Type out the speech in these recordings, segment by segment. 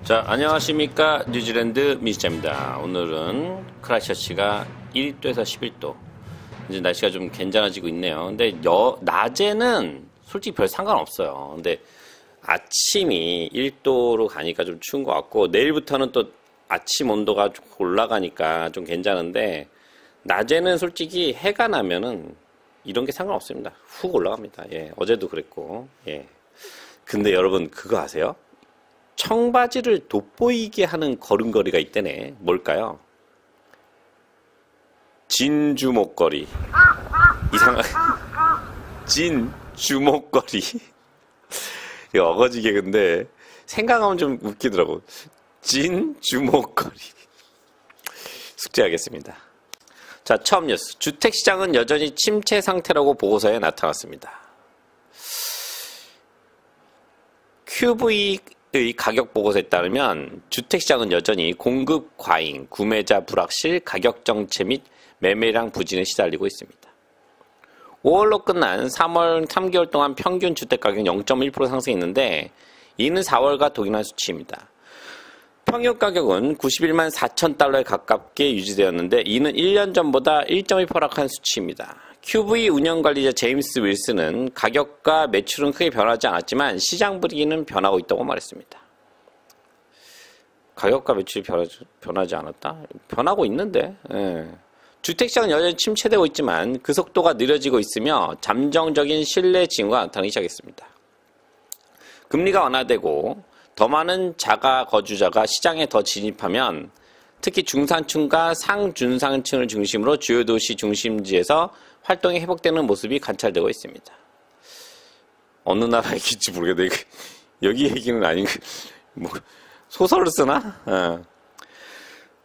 자, 안녕하십니까. 뉴질랜드 미시자입니다. 오늘은 크라이처치가 1도에서 11도. 이제 날씨가 좀 괜찮아지고 있네요. 근데 낮에는 솔직히 별 상관없어요. 근데 아침이 1도로 가니까 좀 추운 것 같고, 내일부터는 또 아침 온도가 좀 올라가니까 좀 괜찮은데, 낮에는 솔직히 해가 나면은 이런 게 상관없습니다. 훅 올라갑니다. 예, 어제도 그랬고, 예. 근데 여러분, 그거 아세요? 청바지를 돋보이게 하는 걸음걸이가 있대네. 뭘까요? 진주목걸이. 이상하게. 진주목걸이. 이거 어거지게 근데 생각하면 좀 웃기더라고. 진주목걸이. 숙제하겠습니다. 자, 처음 뉴스. 주택시장은 여전히 침체 상태라고 보고서에 나타났습니다. QV의 가격 보고서에 따르면 주택시장은 여전히 공급 과잉, 구매자 불확실, 가격 정체 및 매매량 부진에 시달리고 있습니다. 5월로 끝난 3월 3개월 동안 평균 주택가격 0.1% 상승했는데 이는 4월과 동일한 수치입니다. 평균 가격은 91만 4천 달러에 가깝게 유지되었는데 이는 1년 전보다 1.2% 하락한 수치입니다. QV 운영관리자 제임스 윌슨은 가격과 매출은 크게 변하지 않았지만 시장 분위기는 변하고 있다고 말했습니다. 가격과 매출이 변하지 않았다? 변하고 있는데. 예. 주택시장은 여전히 침체되고 있지만 그 속도가 느려지고 있으며 잠정적인 신뢰 징후가 나타나기 시작했습니다. 금리가 완화되고 더 많은 자가 거주자가 시장에 더 진입하면 특히 중산층과 상준상층을 중심으로 주요 도시 중심지에서 활동이 회복되는 모습이 관찰되고 있습니다. 어느 나라 얘기인지 모르겠는데 여기 얘기는 아닌 뭐 소설을 쓰나?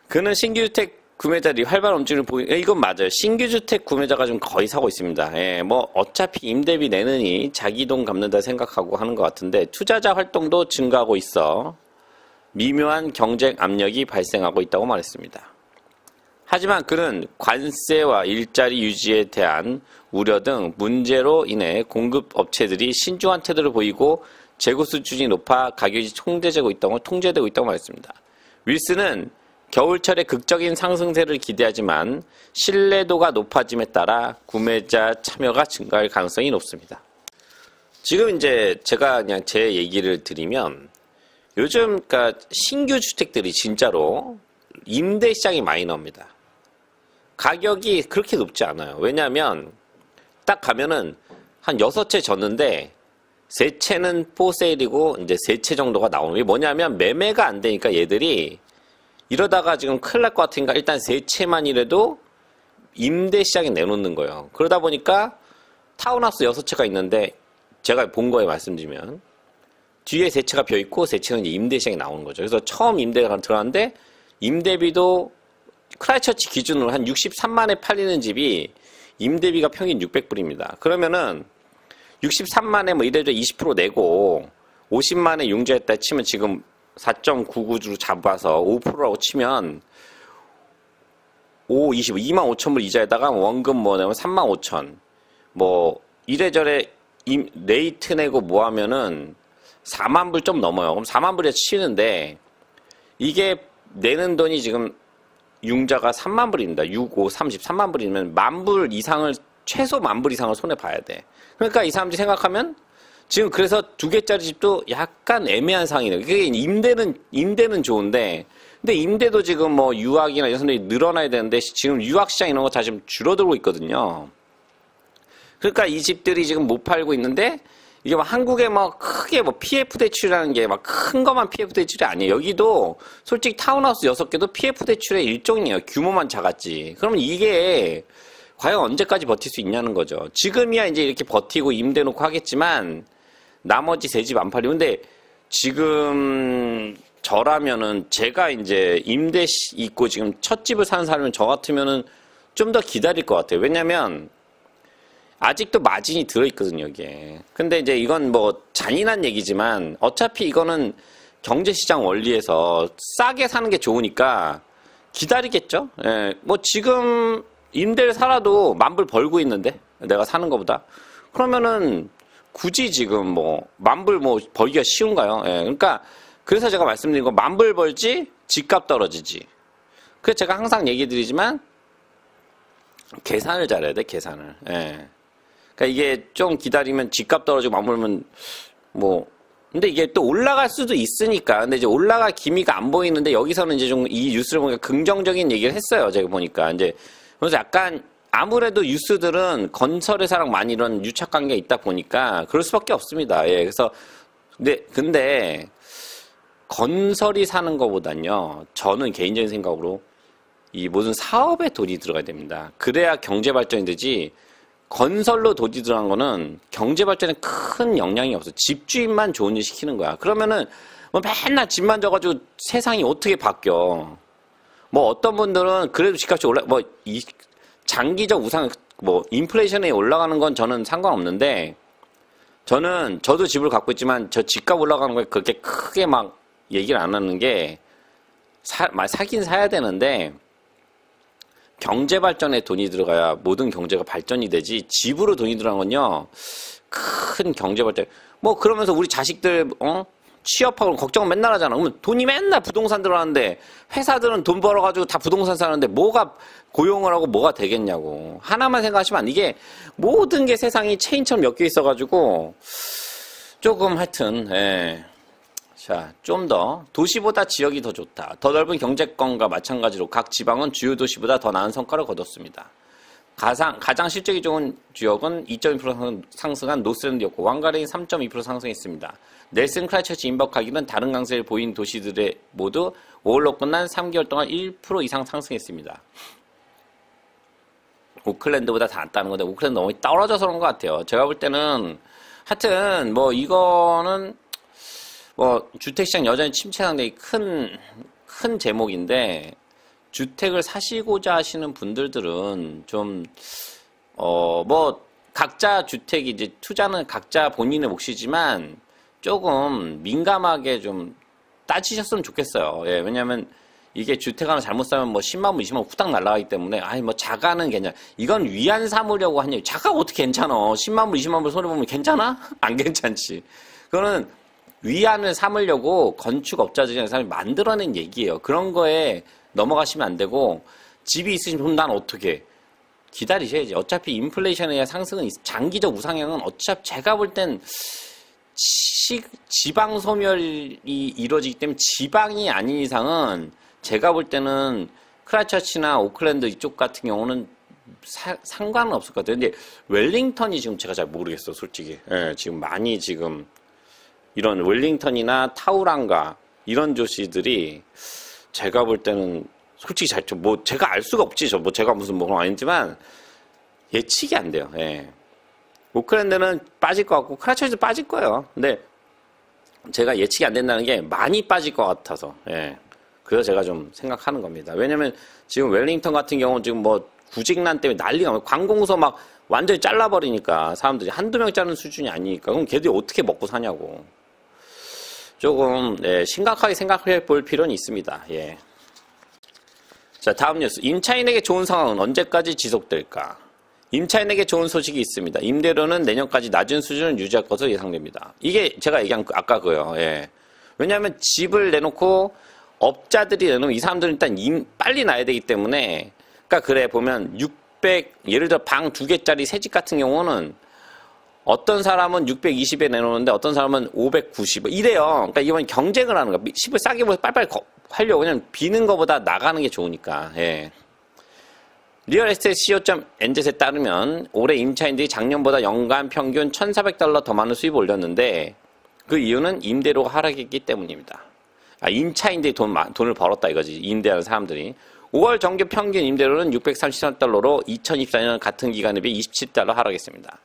그는 신규주택 구매자들이 활발한 움직임을 이건 맞아요. 신규주택 구매자가 좀 거의 사고 있습니다. 예, 뭐 어차피 임대비 내느니 자기 돈 갚는다 생각하고 하는 것 같은데 투자자 활동도 증가하고 있어 미묘한 경쟁 압력이 발생하고 있다고 말했습니다. 하지만 그는 관세와 일자리 유지에 대한 우려 등 문제로 인해 공급업체들이 신중한 태도를 보이고 재고 수준이 높아 가격이 통제되고 있다고 말했습니다. 윌슨은 겨울철에 극적인 상승세를 기대하지만 신뢰도가 높아짐에 따라 구매자 참여가 증가할 가능성이 높습니다. 지금 이제 제가 그냥 제 얘기를 드리면 요즘 그러니까 신규 주택들이 진짜로 임대 시장이 많이 나옵니다. 가격이 그렇게 높지 않아요. 왜냐하면 딱 가면은 한 6채 졌는데 3채는 포세일이고 이제 3채 정도가 나오는 게 뭐냐면 매매가 안 되니까 얘들이 이러다가 지금 큰일 날 것 같으니까 일단 3채만이라도 임대 시장에 내놓는 거예요. 그러다 보니까 타운하우스 6채가 있는데 제가 본 거에 말씀드리면 뒤에 3채가 비어있고 3채는 이제 임대 시장에 나오는 거죠. 그래서 처음 임대가 들어갔는데 임대비도 크라이처치 기준으로 한 63만에 팔리는 집이 임대비가 평균 600불입니다. 그러면은 63만에 뭐 이래저래 20% 내고 50만에 융자했다 치면 지금 4.99주로 잡아서 5%라고 치면 2만 5천 불 이자에다가 원금 뭐 내면 3만 5천 뭐 이래저래 레이트 내고 뭐 하면은 4만 불 좀 넘어요. 그럼 4만 불에 치는데 이게 내는 돈이 지금 융자가 3만 불입니다. 6, 5, 30, 3만 불이면 만 불 이상을 최소 만 불 이상을 손에 봐야 돼. 그러니까 이 사람들이 생각하면 지금 그래서 2개짜리 집도 약간 애매한 상황이네요. 그게 임대는 좋은데 근데 임대도 지금 뭐 유학이나 이런 사람들이 늘어나야 되는데 지금 유학 시장 이런 거 다 지금 줄어들고 있거든요. 그러니까 이 집들이 지금 못 팔고 있는데 이게 막 한국에 뭐 크게 뭐 PF 대출이라는 게 막 큰 것만 PF 대출이 아니에요. 여기도 솔직히 타운하우스 6개도 PF 대출의 일종이에요. 규모만 작았지. 그러면 이게 과연 언제까지 버틸 수 있냐는 거죠. 지금이야 이제 이렇게 버티고 임대 놓고 하겠지만 나머지 3집 안 팔리고 근데 지금 저라면은 제가 이제 임대 있고 지금 첫 집을 사는 사람이면 저 같으면은 좀 더 기다릴 것 같아요. 왜냐면 아직도 마진이 들어있거든요, 여기에. 근데 이제 이건 뭐 잔인한 얘기지만 어차피 이거는 경제시장 원리에서 싸게 사는 게 좋으니까 기다리겠죠? 예, 뭐 지금 임대를 살아도 10,000불 벌고 있는데 내가 사는 것보다. 그러면은 굳이 지금 뭐 10,000불 뭐 벌기가 쉬운가요? 예, 그러니까 그래서 제가 말씀드린 거 만불 벌지 집값 떨어지지. 그래서 제가 항상 얘기 드리지만 계산을 잘해야 돼, 계산을. 예. 그러니까 이게 좀 기다리면 집값 떨어지고 만불면 뭐 근데 이게 또 올라갈 수도 있으니까. 근데 이제 올라갈 기미가 안 보이는데 여기서는 이제 좀 이 뉴스를 보니까 긍정적인 얘기를 했어요. 제가 보니까 이제 그래서 약간 아무래도 뉴스들은 건설회사랑 많이 이런 유착 관계가 있다 보니까 그럴 수밖에 없습니다. 예. 그래서 근데 건설이 사는 것보단요. 저는 개인적인 생각으로 이 모든 사업에 돈이 들어가야 됩니다. 그래야 경제 발전이 되지. 건설로 돈이 들어간 거는 경제 발전에 큰 영향이 없어. 집주인만 좋은 일 시키는 거야. 그러면은 뭐 맨날 집만 져가지고 세상이 어떻게 바뀌어? 뭐 어떤 분들은 그래도 집값이 뭐 이 장기적 우상 뭐 인플레이션이 올라가는 건 저는 상관없는데 저도 집을 갖고 있지만 저 집값 올라가는 거에 그렇게 크게 막 얘기를 안 하는 게 사긴 사야 되는데. 경제 발전에 돈이 들어가야 모든 경제가 발전이 되지 집으로 돈이 들어간 건요 큰 경제 발전 뭐 그러면서 우리 자식들 취업하고 걱정 맨날 하잖아. 그러면 돈이 맨날 부동산 들어가는데 회사들은 돈 벌어가지고 다 부동산 사는데 뭐가 고용을 하고 뭐가 되겠냐고. 하나만 생각하시면 이게 모든 게 세상이 체인처럼 엮여 있어가지고 조금 하여튼 예. 자, 좀 더 도시보다 지역이 더 좋다. 더 넓은 경제권과 마찬가지로 각 지방은 주요 도시보다 더 나은 성과를 거뒀습니다. 가장 실적이 좋은 지역은 2.2% 상승한 노스랜드였고 왕가레인 3.2% 상승했습니다. 넬슨 크라이처치 임박하기는 다른 강세를 보인 도시들의 모두 5월로 끝난 3개월 동안 1% 이상 상승했습니다. 오클랜드보다 다 낫다는 건데 오클랜드 너무 떨어져서 그런 것 같아요. 제가 볼 때는 하여튼 뭐 이거는 뭐 주택시장 여전히 침체 상당히 큰 제목인데 주택을 사시고자 하시는 분들은 좀 뭐 각자 주택이 이제 투자는 각자 본인의 몫이지만 조금 민감하게 좀 따지셨으면 좋겠어요. 예, 왜냐면 이게 주택 하나 잘못 사면 뭐 10만 원, 20만 원 후딱 날아가기 때문에 아니 뭐 자가는 괜찮아. 이건 위안 삼으려고 한 얘기. 자가가 어떻게 괜찮아? 10만 원, 20만 원 손해보면 괜찮아? 안 괜찮지. 그거는 위안을 삼으려고 건축업자들이나 사람이 만들어낸 얘기예요. 그런 거에 넘어가시면 안 되고 집이 있으시면 난 어떻게 기다리셔야지. 어차피 인플레이션의 상승은 장기적 우상향은 어차피 제가 볼 땐 지방 소멸이 이루어지기 때문에 지방이 아닌 이상은 제가 볼 때는 크라이처치나 오클랜드 이쪽 같은 경우는 상관은 없을 것 같아요. 근데 웰링턴이 지금 제가 잘 모르겠어, 솔직히. 예, 지금 많이 지금 이런 웰링턴이나 타우랑가 이런 도시들이 제가 볼 때는 솔직히 뭐 제가 알 수가 없지. 뭐 제가 무슨 뭐 아니지만 예측이 안 돼요. 예. 오클랜드는 빠질 것 같고 크라이처치도 빠질 거예요. 근데 제가 예측이 안 된다는 게 많이 빠질 것 같아서 예. 그래서 제가 좀 생각하는 겁니다. 왜냐면 지금 웰링턴 같은 경우는 지금 뭐 구직난 때문에 난리가 나고 관공서 막 완전히 잘라버리니까 사람들이 한두 명 자르는 수준이 아니니까 그럼 걔들이 어떻게 먹고 사냐고. 조금 심각하게 생각해 볼 필요는 있습니다. 예. 자, 다음 뉴스. 임차인에게 좋은 상황은 언제까지 지속될까? 임차인에게 좋은 소식이 있습니다. 임대료는 내년까지 낮은 수준을 유지할 것으로 예상됩니다. 이게 제가 얘기한 아까 그거요. 예. 왜냐하면 집을 내놓고 업자들이 내놓으면 이 사람들은 일단 빨리 나야 되기 때문에 그러니까 그래 보면 예를 들어 방 2개짜리 새 집 같은 경우는 어떤 사람은 620에 내놓는데 어떤 사람은 590 이래요. 그러니까 이건 경쟁을 하는 거야. 집을 싸게 보여서 빨리빨리 하려고 그냥 비는 것보다 나가는 게 좋으니까. 예. 리얼 에스테이트 co.nz에 따르면 올해 임차인들이 작년보다 연간 평균 $1,400 더 많은 수입을 올렸는데 그 이유는 임대료가 하락했기 때문입니다. 임차인들이 돈을 벌었다 이거지. 임대하는 사람들이. 5월 정규 평균 임대료는 $633로 2024년 같은 기간에 비해 $27 하락했습니다.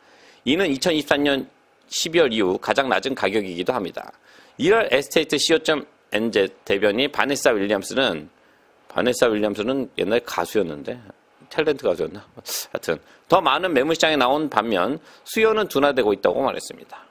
이는 2024년 12월 이후 가장 낮은 가격이기도 합니다. 리얼 에스테이트 co.nz 대변인 바네사 윌리엄스는 옛날에 가수였는데 탤런트 가수였나? 하여튼 더 많은 매물시장에 나온 반면 수요는 둔화되고 있다고 말했습니다.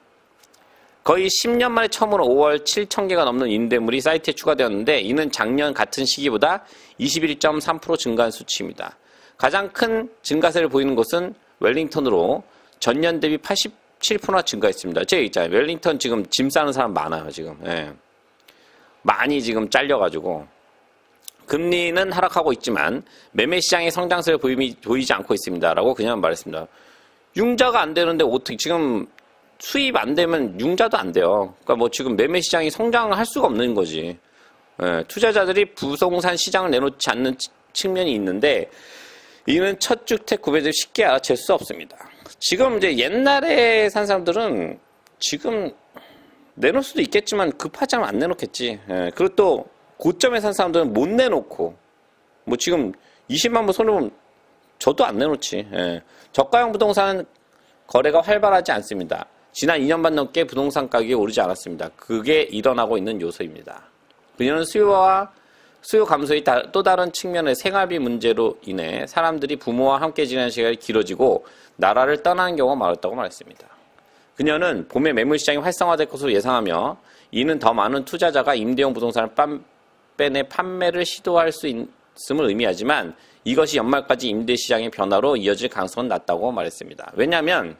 거의 10년 만에 처음으로 5월 7,000개가 넘는 임대물이 사이트에 추가되었는데 이는 작년 같은 시기보다 21.3% 증가한 수치입니다. 가장 큰 증가세를 보이는 곳은 웰링턴으로 전년 대비 87%나 증가했습니다. 제가 있잖아요. 웰링턴 지금 짐 싸는 사람 많아요, 지금. 예. 많이 지금 잘려가지고 금리는 하락하고 있지만 매매 시장의 성장세를 보이지 않고 있습니다라고 그냥 말했습니다. 융자가 안 되는데 어떻게 지금 수입 안 되면 융자도 안 돼요. 그러니까 뭐 지금 매매 시장이 성장할 수가 없는 거지. 예, 투자자들이 부동산 시장을 내놓지 않는 측면이 있는데 이는 첫 주택 구매를 쉽게 알아챌 수 없습니다. 지금 이제 옛날에 산 사람들은 지금 내놓을 수도 있겠지만 급하지 않으면 안 내놓겠지. 예, 그리고 또 고점에 산 사람들은 못 내놓고 뭐 지금 20만 불 손해보면 저도 안 내놓지. 예. 저가형 부동산 거래가 활발하지 않습니다. 지난 2년 반 넘게 부동산 가격이 오르지 않았습니다. 그게 일어나고 있는 요소입니다. 그녀는 수요 감소의 또 다른 측면의 생활비 문제로 인해 사람들이 부모와 함께 지내는 시간이 길어지고 나라를 떠나는 경우가 많았다고 말했습니다. 그녀는 봄에 매물 시장이 활성화될 것으로 예상하며 이는 더 많은 투자자가 임대용 부동산을 빼내 판매를 시도할 수 있음을 의미하지만 이것이 연말까지 임대 시장의 변화로 이어질 가능성은 낮다고 말했습니다. 왜냐하면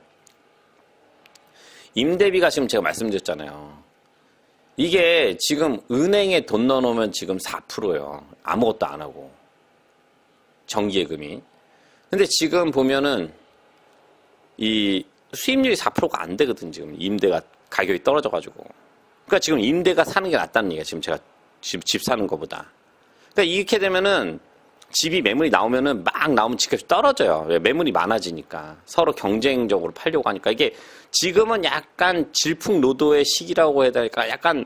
임대비가 지금 제가 말씀드렸잖아요. 이게 지금 은행에 돈 넣어놓으면 지금 4%예요. 아무것도 안 하고. 정기예금이. 근데 지금 보면은 이 수입률이 4%가 안 되거든, 지금. 임대가 가격이 떨어져가지고. 그러니까 지금 임대가 사는 게 낫다는 얘기야, 지금 제가 집 사는 것보다. 그러니까 이렇게 되면은 집이 매물이 나오면은 막 나오면 집값이 떨어져요. 매물이 많아지니까. 서로 경쟁적으로 팔려고 하니까. 이게 지금은 약간 질풍노도의 시기라고 해야 될까? 약간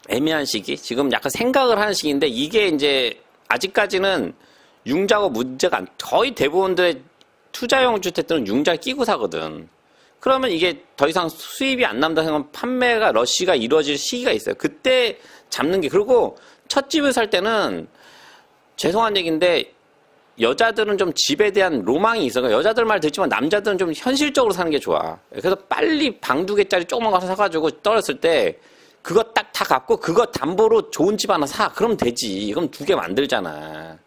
애매한 시기? 지금 약간 생각을 하는 시기인데 이게 이제 아직까지는 융자고 문제가 거의 대부분들의 투자용 주택들은 융자를 끼고 사거든. 그러면 이게 더 이상 수입이 안 남다 생각하면 판매가 러시가 이루어질 시기가 있어요. 그때 잡는 게. 그리고 첫 집을 살 때는 죄송한 얘기인데 여자들은 좀 집에 대한 로망이 있어요. 그러니까 여자들 말 듣지만 남자들은 좀 현실적으로 사는 게 좋아. 그래서 빨리 방 2개짜리 조그만 거 사가지고 떨었을 때 그거 딱 다 갚고 그거 담보로 좋은 집 하나 사. 그러면 되지. 그럼 2개 만들잖아.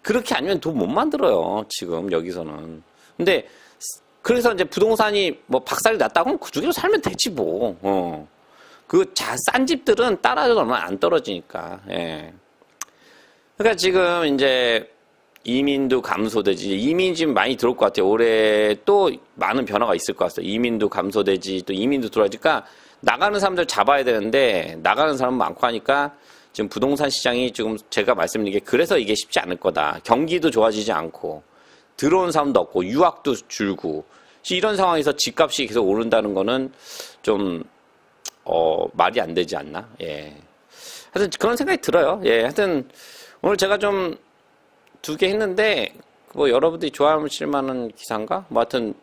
그렇게 아니면 돈 못 만들어요. 지금 여기서는. 근데 그래서 이제 부동산이 뭐 박살이 났다고 하면 그 중에서 살면 되지 뭐. 그 싼 집들은 따라줘도 얼마 안 떨어지니까. 예. 그러니까 지금 이제 이민도 감소되지. 이민 지금 많이 들어올 것 같아요. 올해 또 많은 변화가 있을 것 같아요. 이민도 감소되지. 또 이민도 들어오니까 나가는 사람들 잡아야 되는데 나가는 사람 많고 하니까 지금 부동산 시장이 지금 제가 말씀드린 게 그래서 이게 쉽지 않을 거다. 경기도 좋아지지 않고 들어온 사람도 없고 유학도 줄고 이런 상황에서 집값이 계속 오른다는 거는 좀 말이 안 되지 않나? 예. 하여튼 그런 생각이 들어요. 예. 하여튼 오늘 제가 좀 2개 했는데 뭐 여러분들이 좋아하실 만한 기사인가? 뭐 하여튼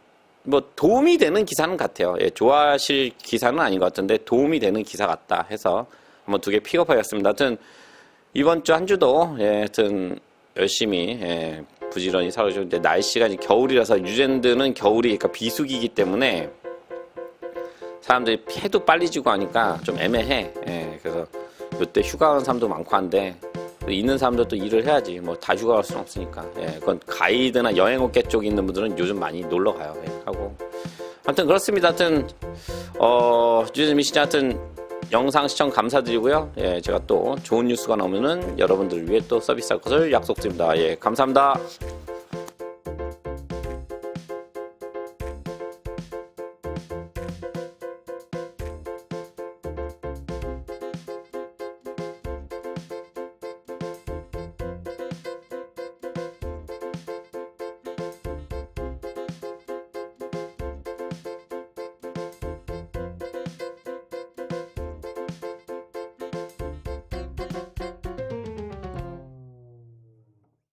뭐 도움이 되는 기사는 같아요. 예. 좋아하실 기사는 아닌 것 같은데 도움이 되는 기사 같다 해서 한번 2개 픽업하겠습니다. 하여튼 이번 주 한 주도 예. 하여튼 열심히 예. 부지런히 살아주는데 날씨가 이제 겨울이라서 뉴질랜드는 겨울이 그러니까 비수기이기 때문에 사람들이 해도 빨리 지고 하니까 좀 애매해. 예, 그래서 이때 휴가 가는 사람도 많고 한데 있는 사람들도 일을 해야지. 뭐 다 휴가 갈 수는 없으니까. 예, 그건 가이드나 여행업계 쪽에 있는 분들은 요즘 많이 놀러 가요. 예, 하고. 하여튼 그렇습니다. 하여튼 뉴질랜드 시장 하여튼 영상 시청 감사드리고요. 예, 제가 또 좋은 뉴스가 나오면은 여러분들을 위해 또 서비스할 것을 약속드립니다. 예, 감사합니다.